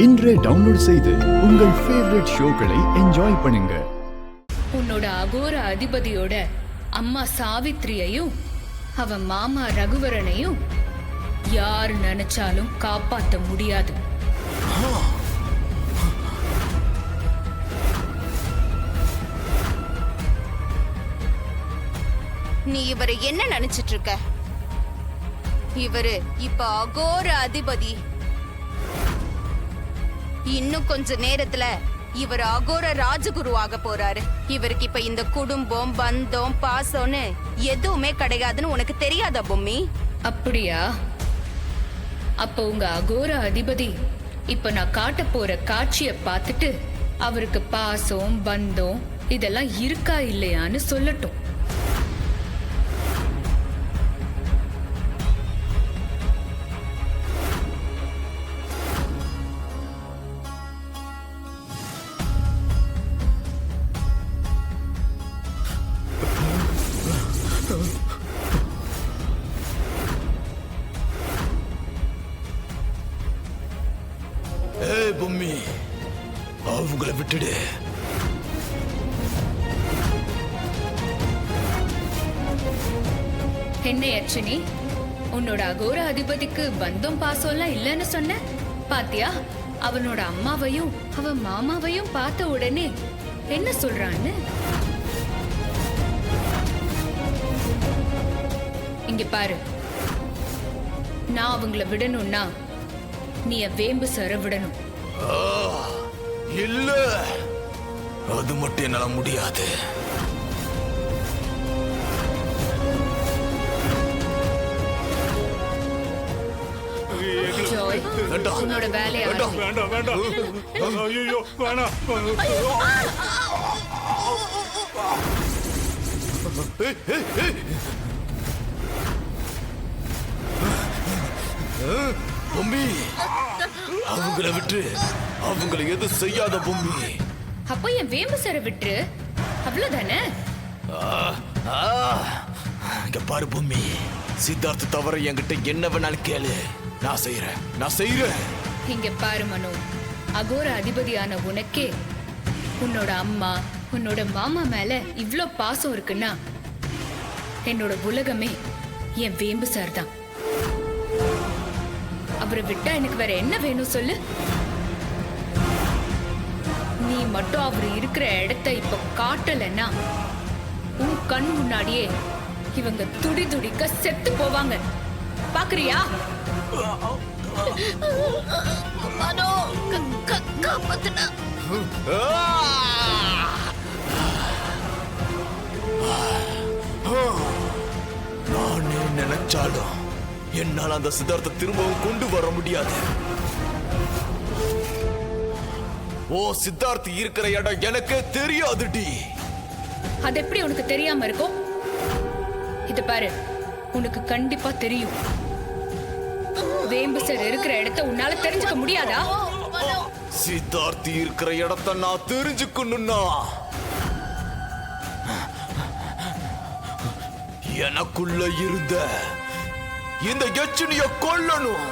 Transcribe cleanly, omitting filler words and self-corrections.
இன்றே டவுன்லோட் செய்து உங்கள் ஃபேவரட் ஷோக்களை என்ஜாய் பண்ணுங்க. உன்னோட அகோர அதிபதியோட அம்மா சாவித்ரியையும் அவன் மாமா ரகுவரனையும் யார் நினைச்சாலும் காப்பாத்த முடியாது. நீ இவரை என்ன நினைச்சிட்டு இருக்க? இவரு இப்ப அகோர அதிபதி. இன்னும் கொஞ்ச நேரத்துல இவர் அகோர ராஜகுரு ஆக போறாரு. இவருக்கு இப்ப இந்த குடும்பம், பந்தம், பாசம்னு எதுவுமே கிடையாதுன்னு உனக்கு தெரியாதா பொம்மி? அப்படியா? அப்ப உங்க அகோர அதிபதி இப்ப நான் காட்ட போற காட்சிய பார்த்துட்டு அவருக்கு பாசம், பந்தம் இதெல்லாம் இருக்கா இல்லையான்னு சொல்லட்டும். பொம்மி, அவங்கள விட்டுடு. என்ன யட்சினி, உன்னோட அகோர அதிபதிக்கு பந்தம் பாசம்லாம் இல்லைன்னு சொன்ன பாத்தியா? அவனோட அம்மாவையும் அவன் மாமாவையும் பார்த்த உடனே என்ன சொல்றான்னு. இங்க பாரு, நான் அவங்கள விடணும்னா நீ வேம்பு சர விடணும். இல்ல, அது மட்டும் என்னால முடியாது. ஜாய், உன்னோட வேலையை வேண்டாம் வேண்டாம். ஐயோ வேணாம். பொம்மி, அவங்கள விட்டு அவங்கள எது செய்யாத பொம்மி. அப்போ என் வேம்பு சர விட்டு அவ்வளவுதானே? இங்க பாரு பொம்மி, சித்தார்த்த தவிர என்கிட்ட என்ன வேணாலும் கேளு, நான் செய்யறேன். இங்க பாரு மனு, அகோர அதிபதியான உனக்கே உன்னோட அம்மா உன்னோட மாமா மேல இவ்ளோ பாசம் இருக்குன்னா என்னோட உலகமே என் வேம்பு சார் தான். அவரை விட்டா எனக்கு வேற என்ன வேணும் சொல்லு? நீ மட்டும் அவர் இருக்கிற இடத்தை இப்ப காட்டலன்னா உன் கண் முன்னாடியே இவங்க துடி துடிக்க செத்து போவாங்க. பாக்குறியா? நானே நினைச்சாலும் என்னால் அந்த சித்தார்த்த திரும்பவும் கொண்டு வர முடியாது. ஓ, சித்தார்த் இருக்கிற இடம் எனக்கே தெரியாதுடி. அது எப்படி உனக்கு தெரியாம இருக்கும்? இத பாரு, உனக்கு கண்டிப்பா தெரியும். வேம்பு சார் இருக்கிற இடத்தை உன்னால தெரிஞ்சுக்க முடியாதா? சித்தார்த்தி இருக்கிற இடத்தை நான் தெரிஞ்சுக்கணும்னா எனக்குள்ள இருந்த இந்த யட்சினிய கொல்லணும்.